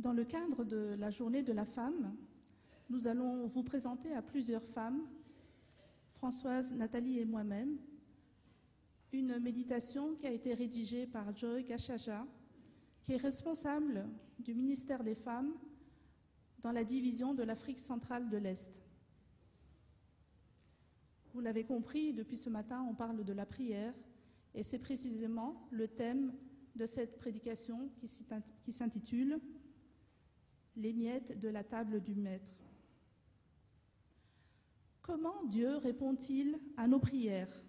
Dans le cadre de la journée de la femme, nous allons vous présenter à plusieurs femmes, Françoise, Nathalie et moi-même, une méditation qui a été rédigée par Joy Gachacha, qui est responsable du ministère des femmes dans la division de l'Afrique centrale de l'Est. Vous l'avez compris, depuis ce matin, on parle de la prière, et c'est précisément le thème de cette prédication qui s'intitule « Les miettes de la table du Maître ». Comment Dieu répond-il à nos prières?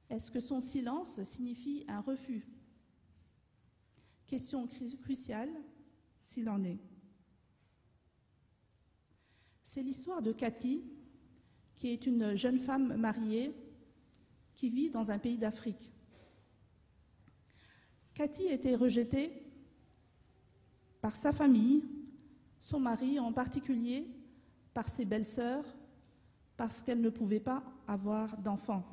Est-ce que son silence signifie un refus? Question cruciale, s'il en est. C'est l'histoire de Cathy, qui est une jeune femme mariée qui vit dans un pays d'Afrique. Cathy était rejetée par sa famille, son mari en particulier, par ses belles-sœurs, parce qu'elle ne pouvait pas avoir d'enfants.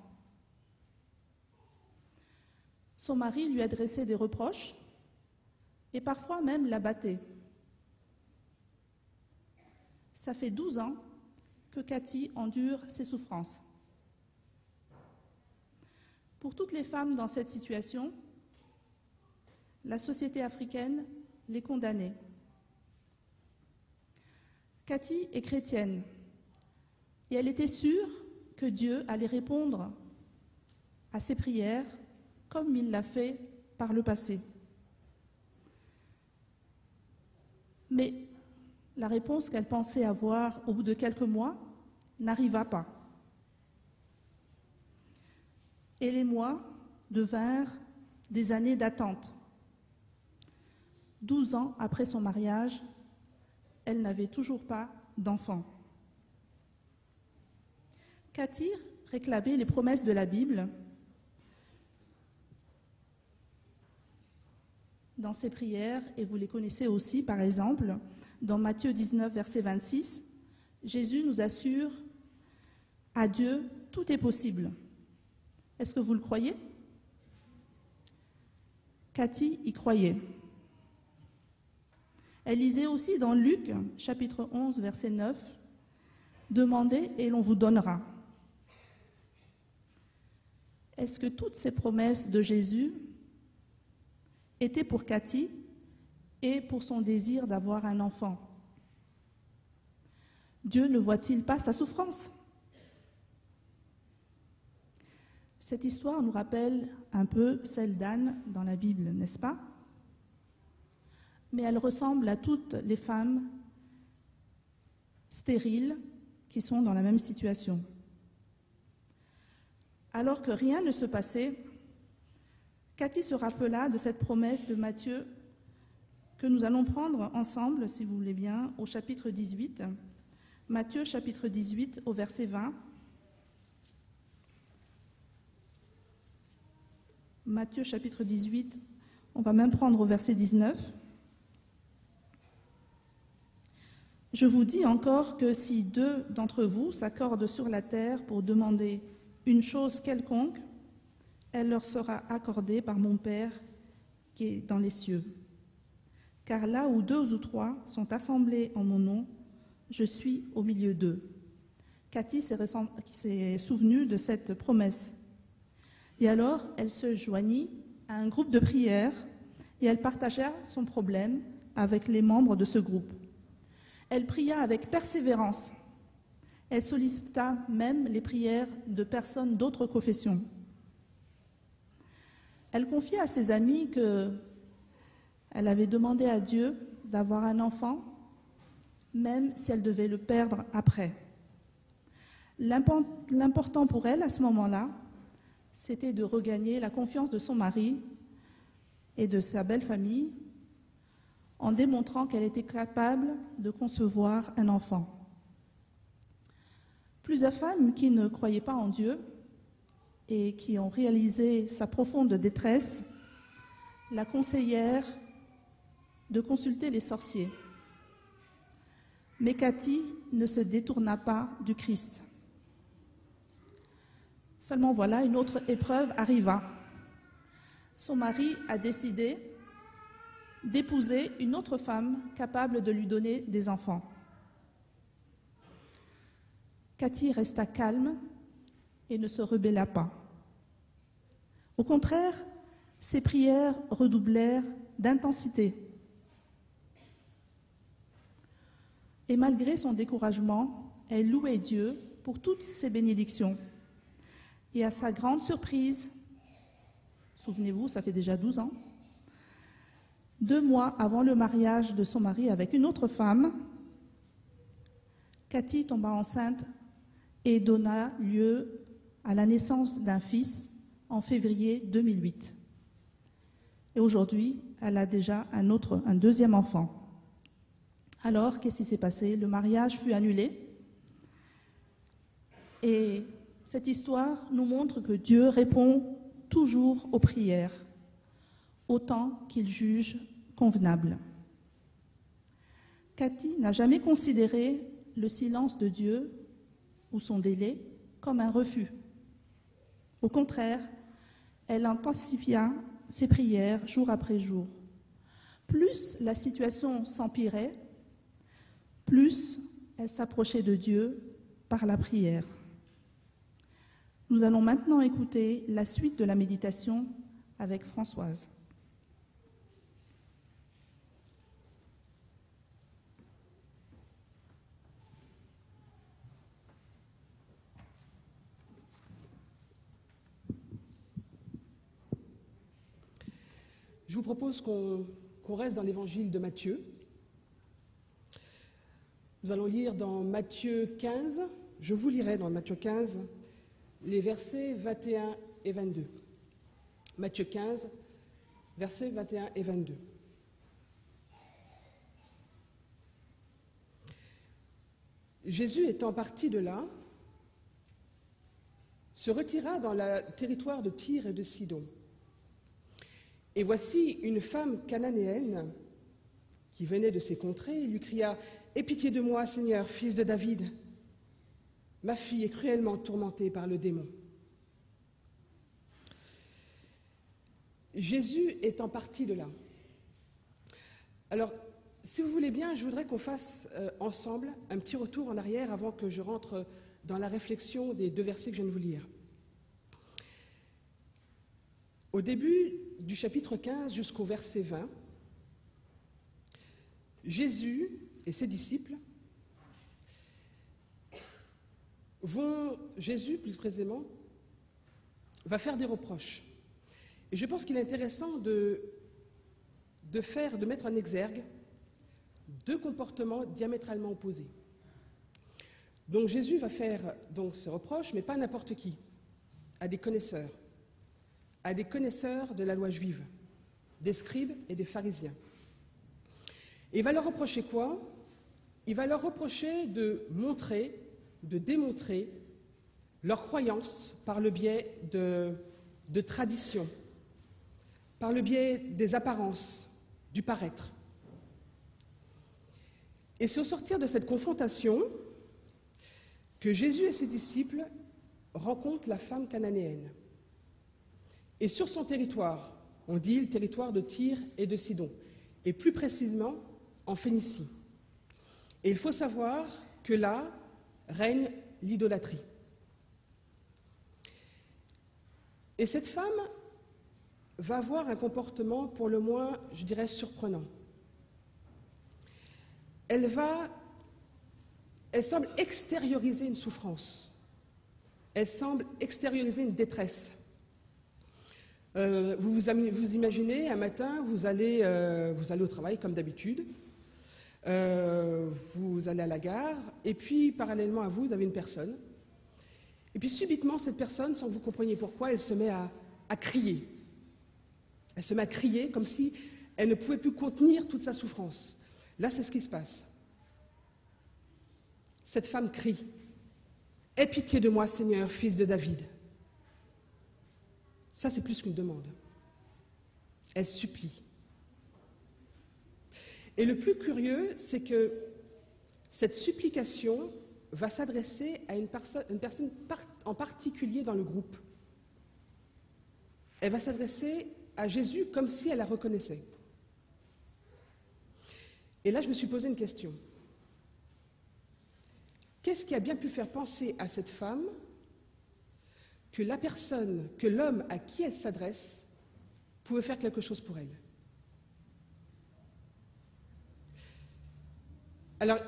Son mari lui adressait des reproches et parfois même la battait. Ça fait 12 ans que Cathy endure ces souffrances. Pour toutes les femmes dans cette situation, la société africaine les condamnait. Cathy est chrétienne et elle était sûre que Dieu allait répondre à ses prières comme il l'a fait par le passé. Mais la réponse qu'elle pensait avoir au bout de quelques mois n'arriva pas. Et les mois devinrent des années d'attente. 12 ans après son mariage, elle n'avait toujours pas d'enfant. Cathy réclamait les promesses de la Bible. Dans ses prières, et vous les connaissez aussi, par exemple, dans Matthieu 19, verset 26, Jésus nous assure « À Dieu, tout est possible ». Est-ce que vous le croyez? Cathy y croyait. Elle lisait aussi dans Luc, chapitre 11, verset 9, « Demandez et l'on vous donnera ». Est-ce que toutes ces promesses de Jésus étaient pour Cathy et pour son désir d'avoir un enfant? Dieu ne voit-il pas sa souffrance? Cette histoire nous rappelle un peu celle d'Anne dans la Bible, n'est-ce pas? Mais elle ressemble à toutes les femmes stériles qui sont dans la même situation. Alors que rien ne se passait, Cathy se rappela de cette promesse de Matthieu que nous allons prendre ensemble, si vous voulez bien, au chapitre 18. Matthieu, chapitre 18, au verset 20. Matthieu, chapitre 18, on va même prendre au verset 19. « Je vous dis encore que si 2 d'entre vous s'accordent sur la terre pour demander une chose quelconque, elle leur sera accordée par mon Père qui est dans les cieux. Car là où 2 ou 3 sont assemblés en mon nom, je suis au milieu d'eux. » Cathy s'est souvenue de cette promesse. Et alors, elle se joignit à un groupe de prière et elle partagea son problème avec les membres de ce groupe. Elle pria avec persévérance. Elle sollicita même les prières de personnes d'autres confessions. Elle confia à ses amis qu'elle avait demandé à Dieu d'avoir un enfant, même si elle devait le perdre après. L'important pour elle, à ce moment-là, c'était de regagner la confiance de son mari et de sa belle famille en démontrant qu'elle était capable de concevoir un enfant. Plusieurs femmes qui ne croyaient pas en Dieu et qui ont réalisé sa profonde détresse la conseillèrent de consulter les sorciers. Mais Cathy ne se détourna pas du Christ. Seulement voilà, une autre épreuve arriva. Son mari a décidé d'épouser une autre femme capable de lui donner des enfants. Cathy resta calme et ne se rebella pas. Au contraire, ses prières redoublèrent d'intensité. Et malgré son découragement, elle louait Dieu pour toutes ses bénédictions. Et à sa grande surprise, souvenez-vous, ça fait déjà 12 ans, 2 mois avant le mariage de son mari avec une autre femme, Cathy tomba enceinte et donna lieu à la naissance d'un fils en février 2008. Et aujourd'hui, elle a déjà un deuxième enfant. Alors, qu'est-ce qui s'est passé? Le mariage fut annulé. Et cette histoire nous montre que Dieu répond toujours aux prières, autant qu'il juge convenable. Cathy n'a jamais considéré le silence de Dieu ou son délai comme un refus. Au contraire, elle intensifia ses prières jour après jour. Plus la situation s'empirait, plus elle s'approchait de Dieu par la prière. Nous allons maintenant écouter la suite de la méditation avec Françoise. Je vous propose qu'on reste dans l'évangile de Matthieu. Nous allons lire dans Matthieu 15, je vous lirai dans Matthieu 15, les versets 21 et 22. Matthieu 15, versets 21 et 22. Jésus étant parti de là, se retira dans le territoire de Tyr et de Sidon. Et voici une femme cananéenne qui venait de ces contrées et lui cria « Aie pitié de moi, Seigneur, fils de David. Ma fille est cruellement tourmentée par le démon. » Jésus étant parti de là. Alors, si vous voulez bien, je voudrais qu'on fasse ensemble un petit retour en arrière avant que je rentre dans la réflexion des 2 versets que je viens de vous lire. Au début du chapitre 15 jusqu'au verset 20, Jésus et ses disciples Jésus, plus précisément, va faire des reproches. Et je pense qu'il est intéressant de mettre en exergue 2 comportements diamétralement opposés. Donc Jésus va faire ces reproches, mais pas à n'importe qui, à des connaisseurs de la loi juive, des scribes et des pharisiens. Et il va leur reprocher quoi? Il va leur reprocher de démontrer leur croyance par le biais de traditions, par le biais des apparences, du paraître. Et c'est au sortir de cette confrontation que Jésus et ses disciples rencontrent la femme cananéenne. Et sur son territoire, on dit le territoire de Tyr et de Sidon, et plus précisément en Phénicie. Et il faut savoir que là règne l'idolâtrie. Et cette femme va avoir un comportement pour le moins, je dirais, surprenant. Elle semble extérioriser une souffrance. Elle semble extérioriser une détresse. Vous imaginez, un matin, vous allez au travail comme d'habitude, vous allez à la gare, et puis parallèlement à vous, vous avez une personne. Et puis subitement, cette personne, sans que vous compreniez pourquoi, elle se met à crier. Elle se met à crier comme si elle ne pouvait plus contenir toute sa souffrance. Là, c'est ce qui se passe. Cette femme crie « Aie pitié de moi, Seigneur, fils de David !» Ça, c'est plus qu'une demande. Elle supplie. Et le plus curieux, c'est que cette supplication va s'adresser à une personne en particulier dans le groupe. Elle va s'adresser à Jésus comme si elle la reconnaissait. Et là, je me suis posé une question. Qu'est-ce qui a bien pu faire penser à cette femme que la personne, que l'homme à qui elle s'adresse, pouvait faire quelque chose pour elle? Alors,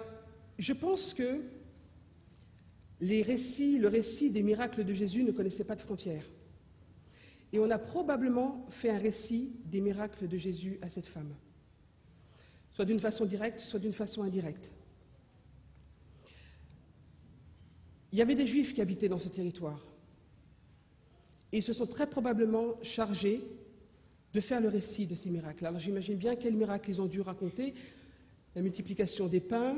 je pense que le récit des miracles de Jésus ne connaissait pas de frontières. Et on a probablement fait un récit des miracles de Jésus à cette femme, soit d'une façon directe, soit d'une façon indirecte. Il y avait des Juifs qui habitaient dans ce territoire, et ils se sont très probablement chargés de faire le récit de ces miracles. Alors j'imagine bien quels miracles ils ont dû raconter. La multiplication des pains,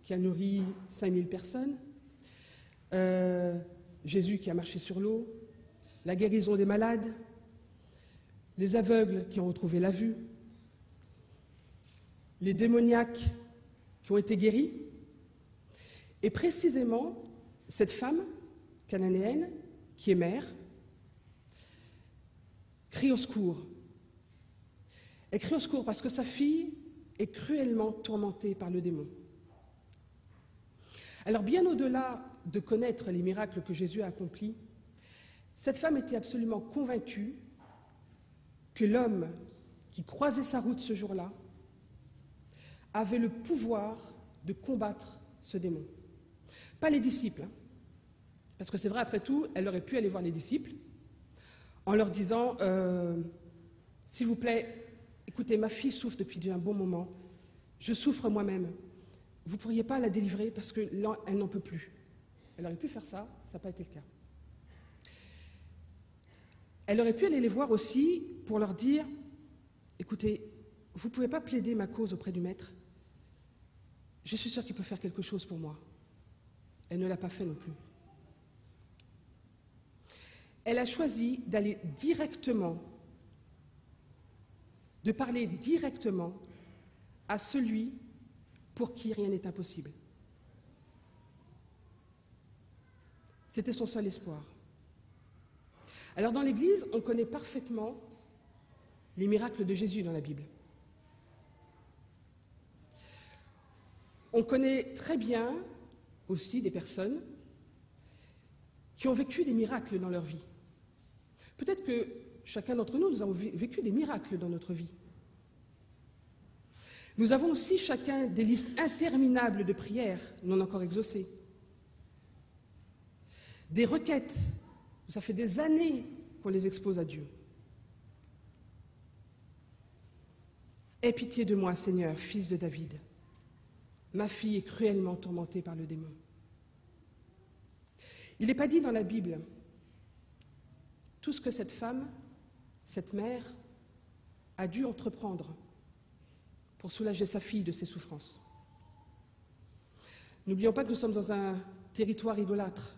qui a nourri 5000 personnes, Jésus qui a marché sur l'eau, la guérison des malades, les aveugles qui ont retrouvé la vue, les démoniaques qui ont été guéris. Et précisément, cette femme cananéenne, qui est mère, crie au secours. Elle crie au secours parce que sa fille est cruellement tourmentée par le démon. Alors, bien au-delà de connaître les miracles que Jésus a accomplis, cette femme était absolument convaincue que l'homme qui croisait sa route ce jour-là avait le pouvoir de combattre ce démon. Pas les disciples, hein, parce que c'est vrai, après tout, elle aurait pu aller voir les disciples en leur disant « S'il vous plaît, écoutez, ma fille souffre depuis un bon moment, je souffre moi-même. Vous ne pourriez pas la délivrer parce qu'elle n'en peut plus. » Elle aurait pu faire ça, ça n'a pas été le cas. Elle aurait pu aller les voir aussi pour leur dire « Écoutez, vous ne pouvez pas plaider ma cause auprès du maître. Je suis sûre qu'il peut faire quelque chose pour moi. » Elle ne l'a pas fait non plus. Elle a choisi d'aller directement, de parler directement à celui pour qui rien n'est impossible. C'était son seul espoir. Alors dans l'Église, on connaît parfaitement les miracles de Jésus dans la Bible. On connaît très bien aussi des personnes qui ont vécu des miracles dans leur vie. Peut-être que chacun d'entre nous, nous avons vécu des miracles dans notre vie. Nous avons aussi chacun des listes interminables de prières non encore exaucées. Des requêtes, ça fait des années qu'on les expose à Dieu. Aie pitié de moi, Seigneur, fils de David. Ma fille est cruellement tourmentée par le démon. Il n'est pas dit dans la Bible tout ce que cette femme, cette mère, a dû entreprendre pour soulager sa fille de ses souffrances. N'oublions pas que nous sommes dans un territoire idolâtre.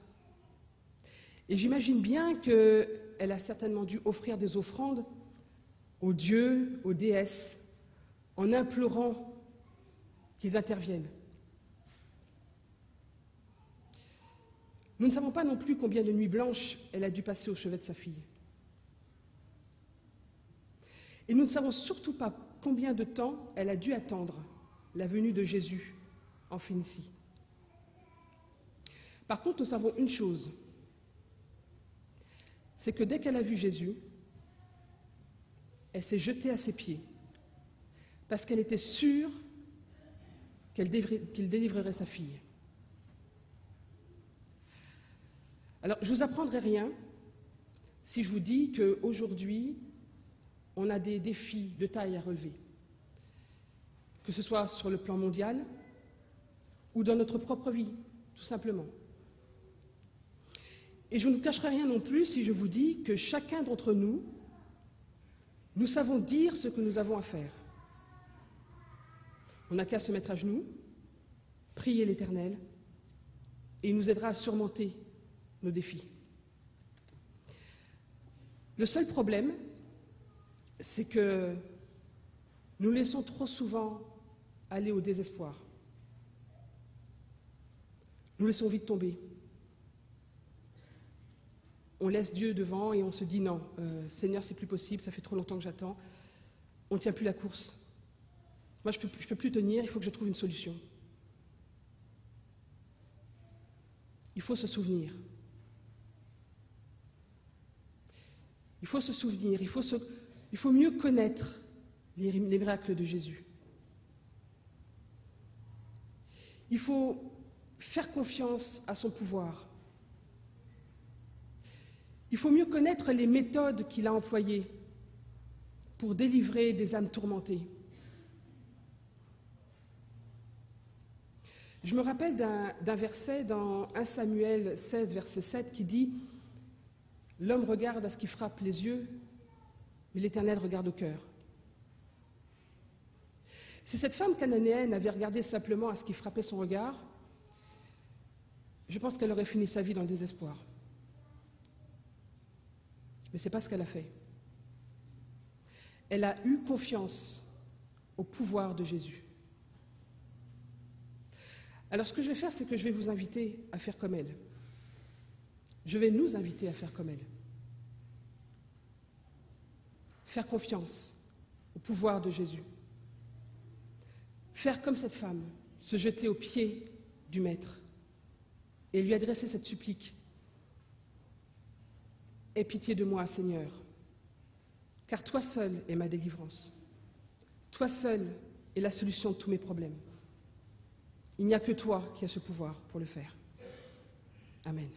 Et j'imagine bien qu'elle a certainement dû offrir des offrandes aux dieux, aux déesses, en implorant qu'ils interviennent. Nous ne savons pas non plus combien de nuits blanches elle a dû passer au chevet de sa fille. Et nous ne savons surtout pas combien de temps elle a dû attendre la venue de Jésus en Phénicie. Par contre, nous savons une chose, c'est que dès qu'elle a vu Jésus, elle s'est jetée à ses pieds, parce qu'elle était sûre qu'il délivrerait sa fille. Alors, je ne vous apprendrai rien si je vous dis qu'aujourd'hui, on a des défis de taille à relever, que ce soit sur le plan mondial ou dans notre propre vie, tout simplement. Et je ne vous cacherai rien non plus si je vous dis que chacun d'entre nous, nous savons dire ce que nous avons à faire. On n'a qu'à se mettre à genoux, prier l'Éternel, et il nous aidera à surmonter nos défis. Le seul problème, c'est que nous laissons trop souvent aller au désespoir. Nous laissons vite tomber. On laisse Dieu devant et on se dit non, Seigneur, c'est plus possible, ça fait trop longtemps que j'attends. On ne tient plus la course. Moi, je peux plus tenir, il faut que je trouve une solution. Il faut se souvenir. Il faut se souvenir, il faut mieux connaître les miracles de Jésus. Il faut faire confiance à son pouvoir. Il faut mieux connaître les méthodes qu'il a employées pour délivrer des âmes tourmentées. Je me rappelle d'un verset dans 1 Samuel 16, verset 7, qui dit « L'homme regarde à ce qui frappe les yeux, mais l'Éternel regarde au cœur. » Si cette femme cananéenne avait regardé simplement à ce qui frappait son regard, je pense qu'elle aurait fini sa vie dans le désespoir. Mais ce n'est pas ce qu'elle a fait. Elle a eu confiance au pouvoir de Jésus. Alors ce que je vais faire, c'est que je vais vous inviter à faire comme elle. Je vais nous inviter à faire comme elle. Faire confiance au pouvoir de Jésus. Faire comme cette femme, se jeter aux pieds du Maître et lui adresser cette supplique. « Aie pitié de moi, Seigneur, car toi seul est ma délivrance. Toi seul est la solution de tous mes problèmes. Il n'y a que toi qui as ce pouvoir pour le faire. Amen. »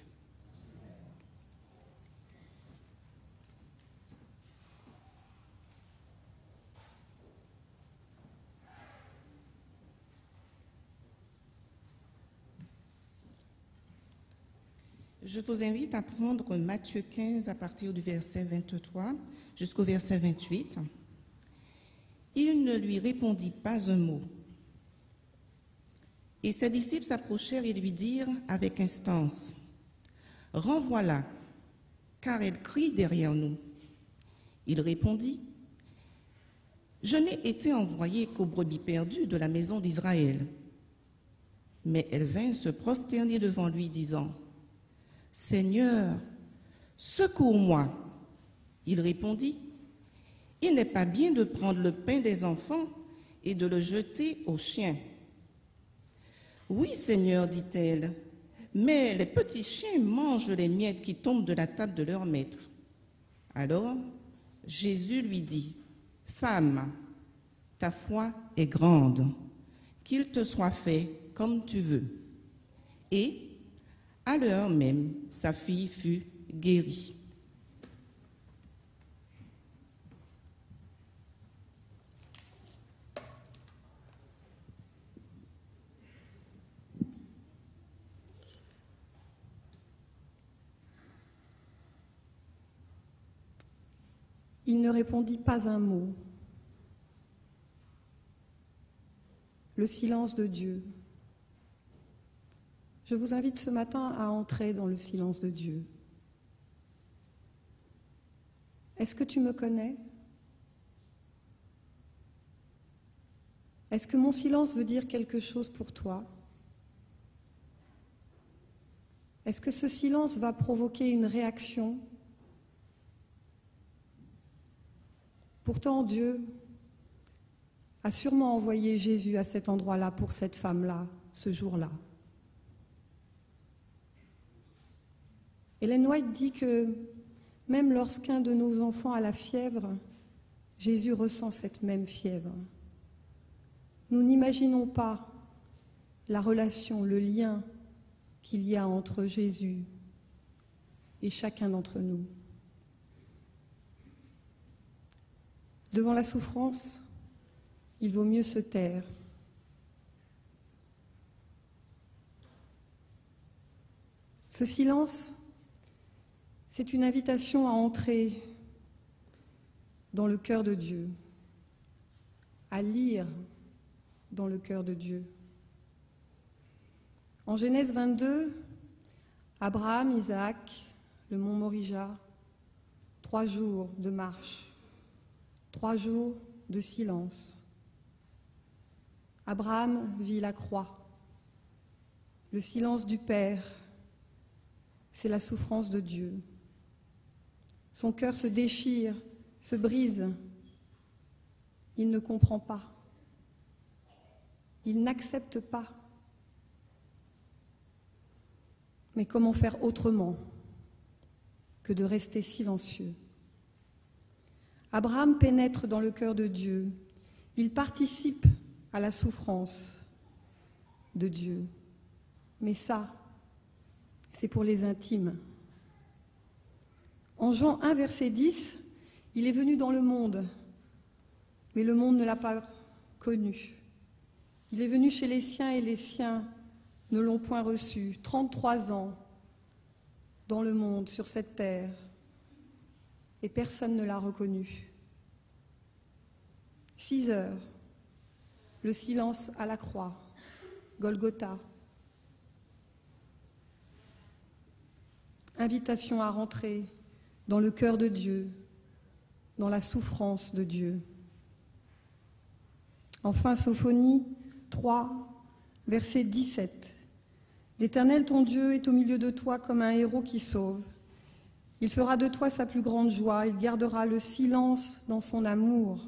Je vous invite à prendre Matthieu 15 à partir du verset 23 jusqu'au verset 28. Il ne lui répondit pas un mot. Et ses disciples s'approchèrent et lui dirent avec instance, « Renvoie-la, car elle crie derrière nous. » Il répondit, « Je n'ai été envoyé qu'aux brebis perdues de la maison d'Israël. » Mais elle vint se prosterner devant lui, disant, « Seigneur, secours-moi. » Il répondit, « Il n'est pas bien de prendre le pain des enfants et de le jeter aux chiens. » « Oui, Seigneur, dit-elle, mais les petits chiens mangent les miettes qui tombent de la table de leur maître. » Alors Jésus lui dit, « Femme, ta foi est grande, qu'il te soit fait comme tu veux. » Et à l'heure même, sa fille fut guérie. Il ne répondit pas un mot. Le silence de Dieu. Je vous invite ce matin à entrer dans le silence de Dieu. Est-ce que tu me connais? Est-ce que mon silence veut dire quelque chose pour toi? Est-ce que ce silence va provoquer une réaction? Pourtant, Dieu a sûrement envoyé Jésus à cet endroit-là pour cette femme-là, ce jour-là. Ellen White dit que même lorsqu'un de nos enfants a la fièvre, Jésus ressent cette même fièvre. Nous n'imaginons pas la relation, le lien qu'il y a entre Jésus et chacun d'entre nous. Devant la souffrance, il vaut mieux se taire. Ce silence, c'est une invitation à entrer dans le cœur de Dieu, à lire dans le cœur de Dieu. En Genèse 22, Abraham, Isaac, le mont Morija, 3 jours de marche, 3 jours de silence. Abraham vit la croix. Le silence du Père, c'est la souffrance de Dieu. Son cœur se déchire, se brise. Il ne comprend pas. Il n'accepte pas. Mais comment faire autrement que de rester silencieux? Abraham pénètre dans le cœur de Dieu. Il participe à la souffrance de Dieu. Mais ça, c'est pour les intimes. En Jean 1, verset 10, il est venu dans le monde, mais le monde ne l'a pas connu. Il est venu chez les siens et les siens ne l'ont point reçu. 33 ans dans le monde, sur cette terre, et personne ne l'a reconnu. 6 heures, le silence à la croix, Golgotha. Invitation à rentrer dans le cœur de Dieu, dans la souffrance de Dieu. Enfin, Sophonie 3, verset 17. L'Éternel, ton Dieu, est au milieu de toi comme un héros qui sauve. Il fera de toi sa plus grande joie, il gardera le silence dans son amour.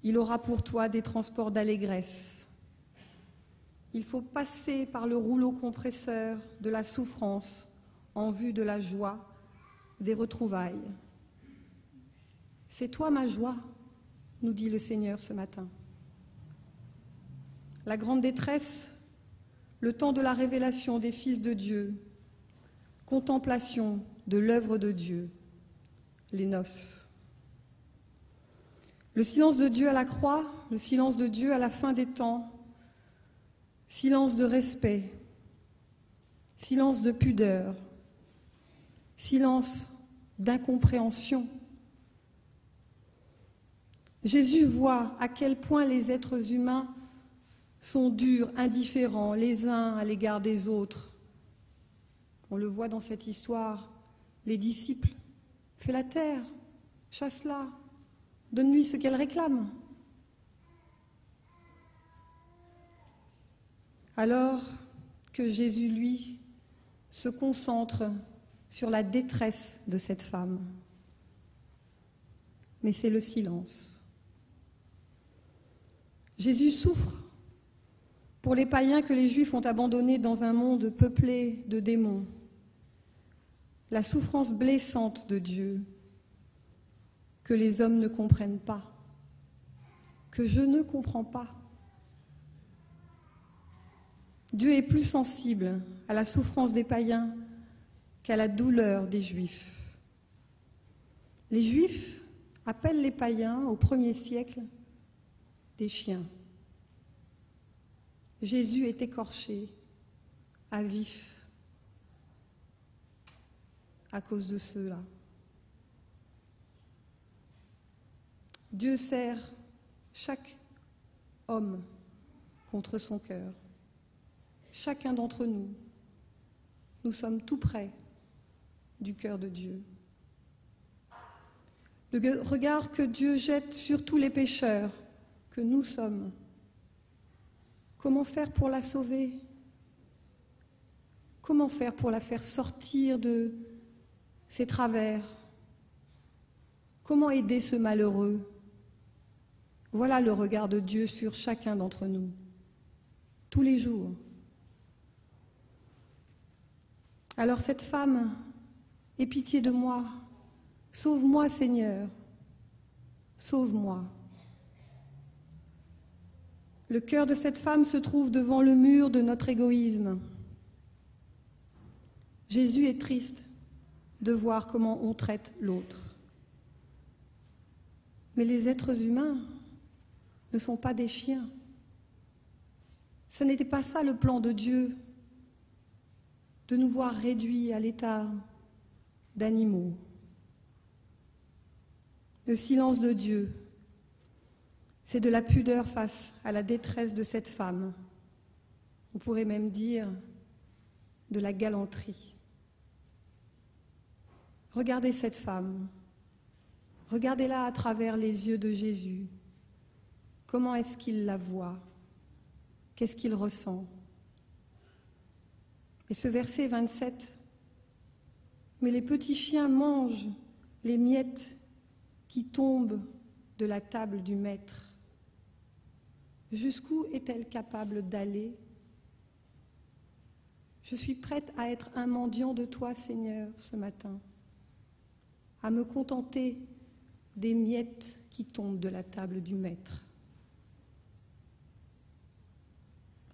Il aura pour toi des transports d'allégresse. Il faut passer par le rouleau compresseur de la souffrance en vue de la joie des retrouvailles. C'est toi ma joie, nous dit le Seigneur ce matin. La grande détresse, le temps de la révélation des fils de Dieu, contemplation de l'œuvre de Dieu, les noces. Le silence de Dieu à la croix, le silence de Dieu à la fin des temps, silence de respect, silence de pudeur, silence d'incompréhension. Jésus voit à quel point les êtres humains sont durs, indifférents les uns à l'égard des autres. On le voit dans cette histoire, les disciples, fais la terre, chasse-la, donne-lui ce qu'elle réclame. Alors que Jésus, lui, se concentre sur la détresse de cette femme. Mais c'est le silence. Jésus souffre pour les païens que les Juifs ont abandonnés dans un monde peuplé de démons. La souffrance blessante de Dieu que les hommes ne comprennent pas, que je ne comprends pas. Dieu est plus sensible à la souffrance des païens qu'à la douleur des Juifs. Les Juifs appellent les païens au 1er siècle des chiens. Jésus est écorché à vif à cause de ceux-là. Dieu serre chaque homme contre son cœur. Chacun d'entre nous, nous sommes tout près du cœur de Dieu. Le regard que Dieu jette sur tous les pécheurs que nous sommes. Comment faire pour la sauver? Comment faire pour la faire sortir de ses travers? Comment aider ce malheureux? Voilà le regard de Dieu sur chacun d'entre nous, tous les jours. Alors cette femme, aie pitié de moi, sauve-moi Seigneur, sauve-moi. Le cœur de cette femme se trouve devant le mur de notre égoïsme. Jésus est triste de voir comment on traite l'autre. Mais les êtres humains ne sont pas des chiens. Ce n'était pas ça le plan de Dieu, de nous voir réduits à l'état d'animaux. Le silence de Dieu, c'est de la pudeur face à la détresse de cette femme. On pourrait même dire de la galanterie. Regardez cette femme, regardez-la à travers les yeux de Jésus. Comment est-ce qu'il la voit? Qu'est-ce qu'il ressent? Et ce verset 27, mais les petits chiens mangent les miettes qui tombent de la table du maître. Jusqu'où est-elle capable d'aller? Je suis prête à être un mendiant de toi, Seigneur, ce matin, à me contenter des miettes qui tombent de la table du Maître.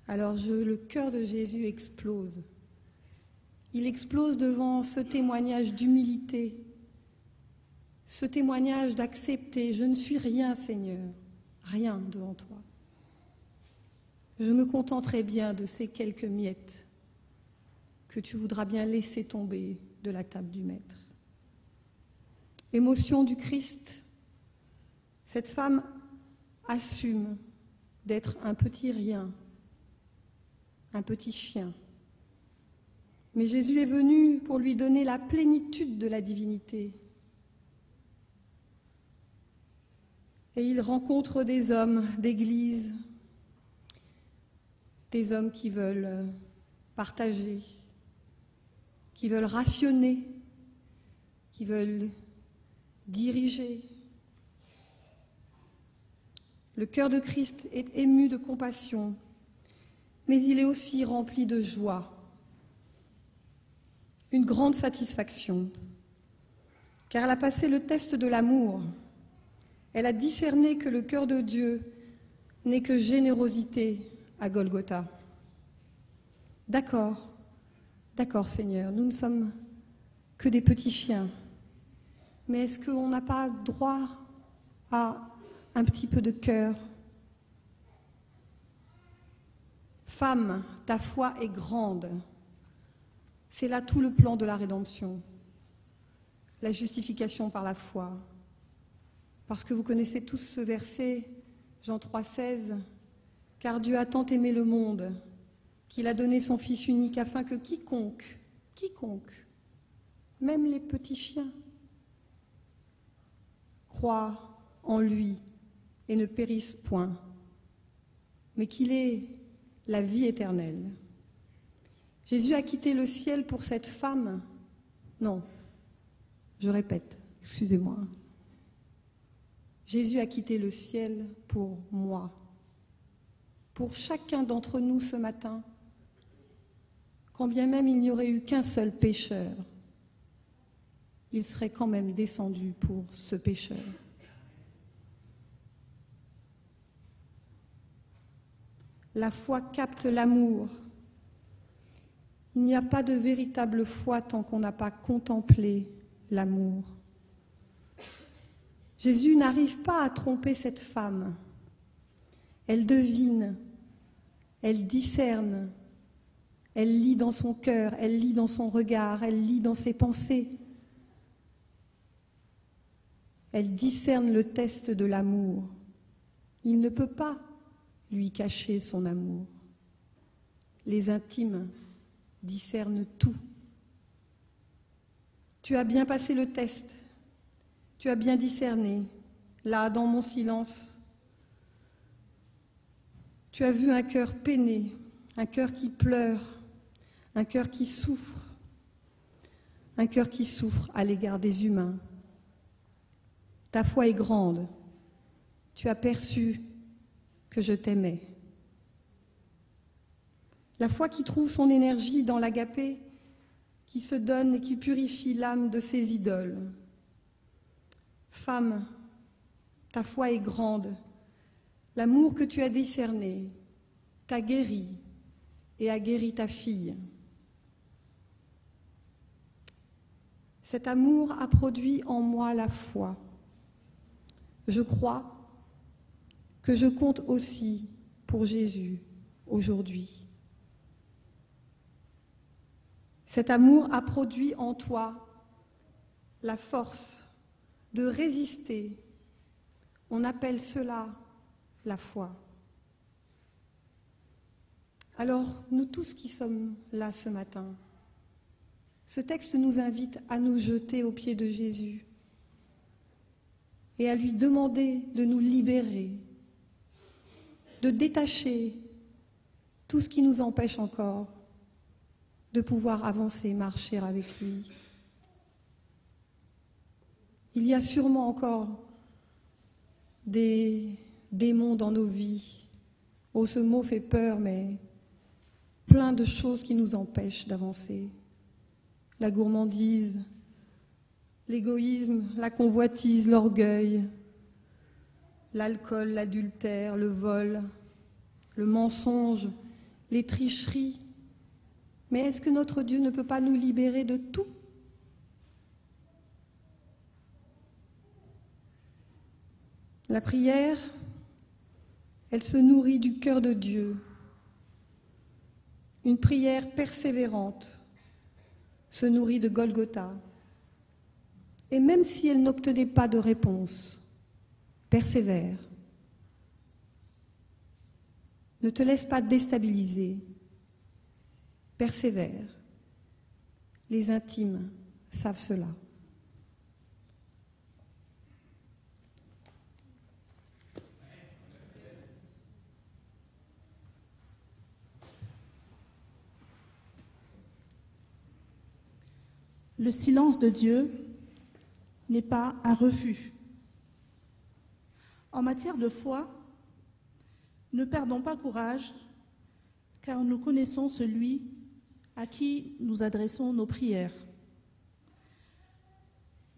Alors le cœur de Jésus explose. Il explose devant ce témoignage d'humilité, ce témoignage d'accepter. Je ne suis rien, Seigneur, rien devant toi. Je me contenterai bien de ces quelques miettes que tu voudras bien laisser tomber de la table du Maître. Émotion du Christ, cette femme assume d'être un petit rien, un petit chien. Mais Jésus est venu pour lui donner la plénitude de la divinité. Et il rencontre des hommes d'église, des hommes qui veulent partager, qui veulent rationner, qui veulent diriger. Le cœur de Christ est ému de compassion, mais il est aussi rempli de joie, une grande satisfaction, car elle a passé le test de l'amour. Elle a discerné que le cœur de Dieu n'est que générosité à Golgotha. D'accord, Seigneur, nous ne sommes que des petits chiens, mais est-ce qu'on n'a pas droit à un petit peu de cœur? Femme, ta foi est grande. C'est là tout le plan de la rédemption, la justification par la foi. Parce que vous connaissez tous ce verset, Jean 3,16, « Car Dieu a tant aimé le monde qu'il a donné son Fils unique afin que quiconque, même les petits chiens, croient en lui et ne périssent point, mais qu'il ait la vie éternelle. » Jésus a quitté le ciel pour cette femme? Non, je répète, excusez-moi. Jésus a quitté le ciel pour moi, pour chacun d'entre nous ce matin, quand bien même il n'y aurait eu qu'un seul pécheur, il serait quand même descendu pour ce pécheur. La foi capte l'amour. Il n'y a pas de véritable foi tant qu'on n'a pas contemplé l'amour. Jésus n'arrive pas à tromper cette femme. Elle devine, elle discerne, elle lit dans son cœur, elle lit dans son regard, elle lit dans ses pensées. Elle discerne le test de l'amour. Il ne peut pas lui cacher son amour. Les intimes discernent tout. Tu as bien passé le test. Tu as bien discerné, là, dans mon silence. Tu as vu un cœur peiné, un cœur qui pleure, un cœur qui souffre à l'égard des humains. Ta foi est grande. Tu as perçu que je t'aimais. La foi qui trouve son énergie dans l'agapé, qui se donne et qui purifie l'âme de ses idoles. Femme, ta foi est grande. L'amour que tu as discerné t'a guéri et a guéri ta fille. Cet amour a produit en moi la foi. Je crois que je compte aussi pour Jésus aujourd'hui. Cet amour a produit en toi la force de résister. On appelle cela la foi. Alors, nous tous qui sommes là ce matin, ce texte nous invite à nous jeter aux pieds de Jésus et à lui demander de nous libérer, de détacher tout ce qui nous empêche encore de pouvoir avancer, marcher avec lui. Il y a sûrement encore des démons dans nos vies Oh, ce mot fait peur, mais plein de choses qui nous empêchent d'avancer. La gourmandise, l'égoïsme, la convoitise, l'orgueil, l'alcool, l'adultère, le vol, le mensonge, les tricheries. Mais est-ce que notre Dieu ne peut pas nous libérer de tout ? La prière, elle se nourrit du cœur de Dieu. Une prière persévérante se nourrit de Golgotha. Et même si elle n'obtenait pas de réponse, persévère. Ne te laisse pas déstabiliser. Persévère. Les intimes savent cela. Le silence de Dieu n'est pas un refus. En matière de foi, ne perdons pas courage, car nous connaissons celui à qui nous adressons nos prières.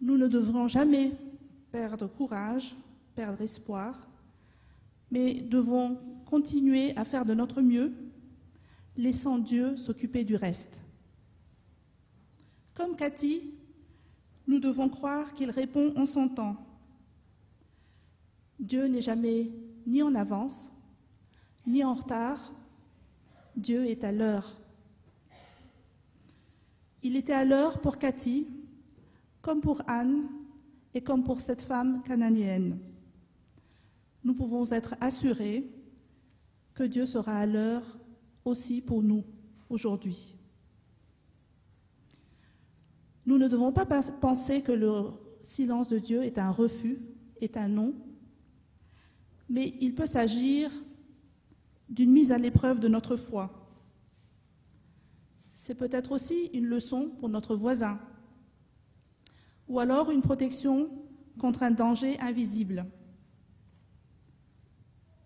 Nous ne devrons jamais perdre courage, perdre espoir, mais devons continuer à faire de notre mieux, laissant Dieu s'occuper du reste. Comme Cathy, nous devons croire qu'il répond en son temps. Dieu n'est jamais ni en avance, ni en retard. Dieu est à l'heure. Il était à l'heure pour Cathy, comme pour Anne et comme pour cette femme cananéenne. Nous pouvons être assurés que Dieu sera à l'heure aussi pour nous aujourd'hui. Nous ne devons pas penser que le silence de Dieu est un refus, est un non, mais il peut s'agir d'une mise à l'épreuve de notre foi. C'est peut-être aussi une leçon pour notre voisin, ou alors une protection contre un danger invisible.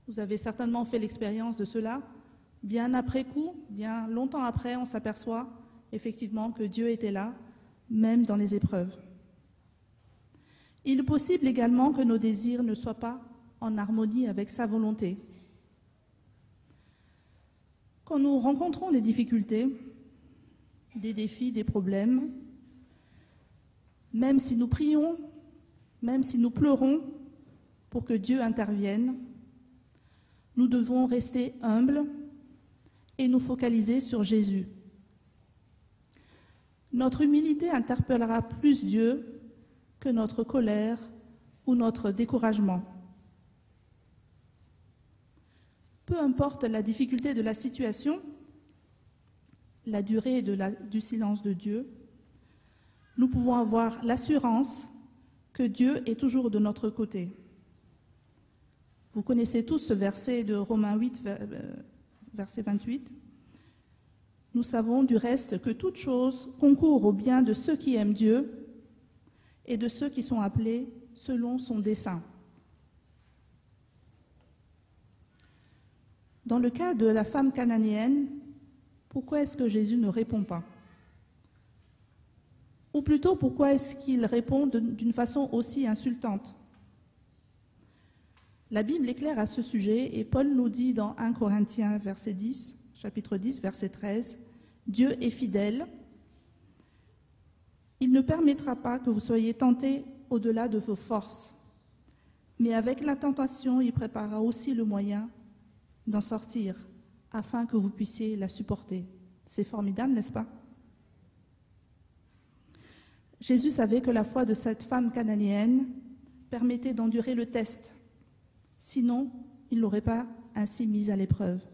Vous avez certainement fait l'expérience de cela. Bien après coup, bien longtemps après, on s'aperçoit effectivement que Dieu était là, même dans les épreuves. Il est possible également que nos désirs ne soient pas en harmonie avec sa volonté. Quand nous rencontrons des difficultés, des défis, des problèmes, même si nous prions, même si nous pleurons pour que Dieu intervienne, nous devons rester humbles et nous focaliser sur Jésus. Notre humilité interpellera plus Dieu que notre colère ou notre découragement. Peu importe la difficulté de la situation, la durée du silence de Dieu, nous pouvons avoir l'assurance que Dieu est toujours de notre côté. Vous connaissez tous ce verset de Romains 8, verset 28. Nous savons du reste que toute chose concourt au bien de ceux qui aiment Dieu et de ceux qui sont appelés selon son dessein. Dans le cas de la femme cananéenne, pourquoi est-ce que Jésus ne répond pas ? Ou plutôt, pourquoi est-ce qu'il répond d'une façon aussi insultante ? La Bible est claire à ce sujet et Paul nous dit dans 1 Corinthiens chapitre 10, verset 13, « Dieu est fidèle, il ne permettra pas que vous soyez tentés au-delà de vos forces, mais avec la tentation, il préparera aussi le moyen d'en sortir, afin que vous puissiez la supporter. » C'est formidable, n'est-ce pas ? Jésus savait que la foi de cette femme cananéenne permettait d'endurer le test. Sinon, il ne l'aurait pas ainsi mise à l'épreuve.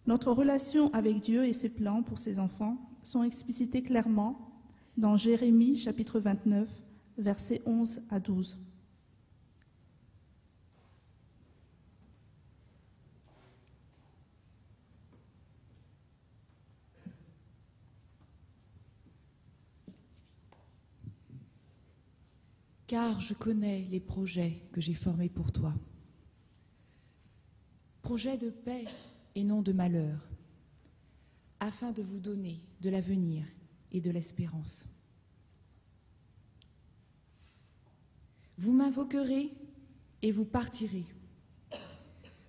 Notre relation avec Dieu et ses plans pour ses enfants sont explicités clairement dans Jérémie chapitre 29, versets 11 à 12. Car je connais les projets que j'ai formés pour toi. projet de paix et non de malheur, afin de vous donner de l'avenir et de l'espérance. Vous m'invoquerez et vous partirez.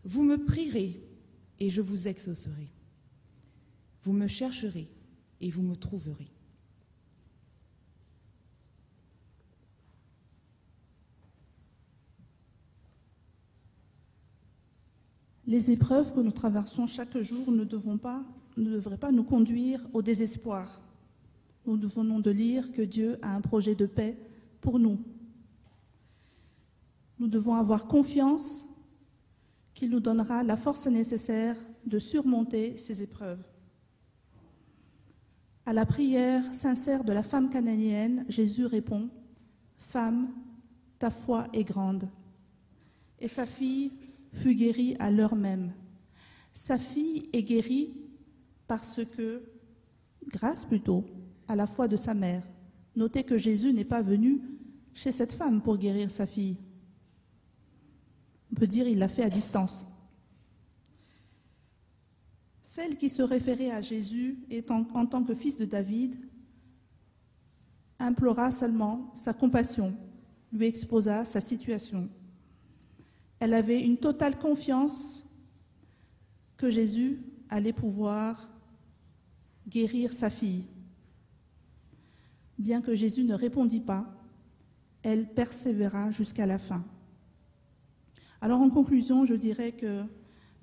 Vous me prierez et je vous exaucerai. Vous me chercherez et vous me trouverez. Les épreuves que nous traversons chaque jour ne devraient pas nous conduire au désespoir. Nous venons de lire que Dieu a un projet de paix pour nous. Nous devons avoir confiance qu'il nous donnera la force nécessaire de surmonter ces épreuves. À la prière sincère de la femme cananéenne, Jésus répond « Femme, ta foi est grande ». Et sa fille fut guérie à l'heure même. Sa fille est guérie grâce à la foi de sa mère. Notez que Jésus n'est pas venu chez cette femme pour guérir sa fille. On peut dire qu'il l'a fait à distance. Celle qui se référait à Jésus en tant que fils de David implora seulement sa compassion, lui exposa sa situation. Elle avait une totale confiance que Jésus allait pouvoir guérir sa fille. Bien que Jésus ne répondit pas, elle persévéra jusqu'à la fin. Alors en conclusion, je dirais que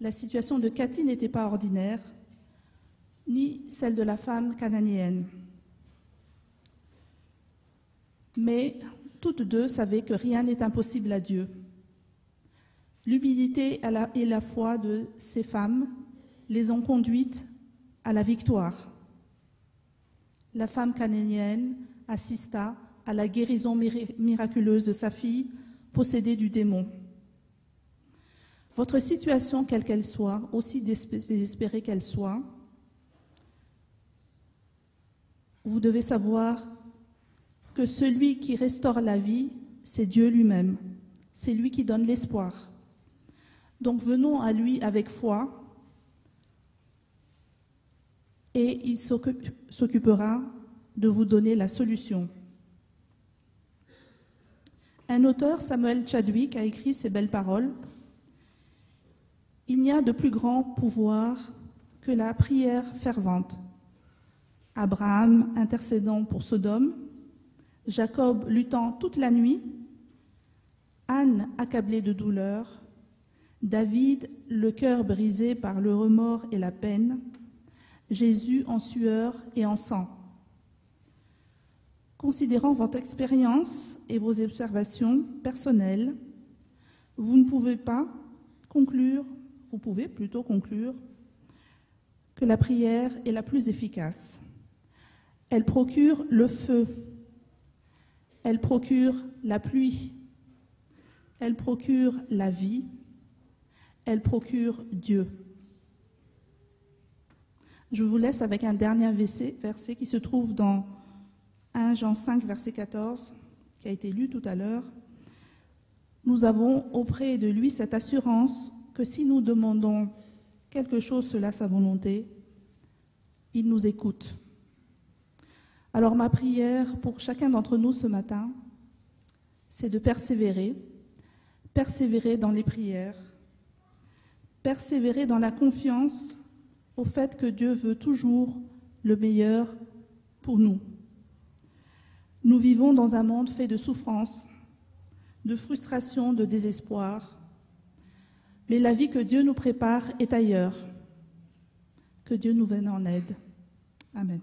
la situation de Cathy n'était pas ordinaire, ni celle de la femme cananéenne. Mais toutes deux savaient que rien n'est impossible à Dieu. L'humilité et la foi de ces femmes les ont conduites à la victoire. La femme cananéenne assista à la guérison miraculeuse de sa fille possédée du démon. Votre situation, quelle qu'elle soit, aussi désespérée qu'elle soit, vous devez savoir que celui qui restaure la vie, c'est Dieu lui-même. C'est lui qui donne l'espoir. Donc venons à lui avec foi et il s'occupera de vous donner la solution. Un auteur, Samuel Chadwick, a écrit ces belles paroles. Il n'y a de plus grand pouvoir que la prière fervente. Abraham intercédant pour Sodome, Jacob luttant toute la nuit, Anne accablée de douleur, David le cœur brisé par le remords et la peine, Jésus en sueur et en sang. Considérant votre expérience et vos observations personnelles, vous pouvez plutôt conclure que la prière est la plus efficace. Elle procure le feu, elle procure la pluie, elle procure la vie, elle procure Dieu. Je vous laisse avec un dernier verset qui se trouve dans 1 Jean 5, verset 14, qui a été lu tout à l'heure. Nous avons auprès de lui cette assurance que si nous demandons quelque chose selon sa volonté, il nous écoute. Alors ma prière pour chacun d'entre nous ce matin, c'est de persévérer dans les prières, persévérer dans la confiance au fait que Dieu veut toujours le meilleur pour nous. Nous vivons dans un monde fait de souffrance, de frustration, de désespoir. Mais la vie que Dieu nous prépare est ailleurs. Que Dieu nous vienne en aide. Amen.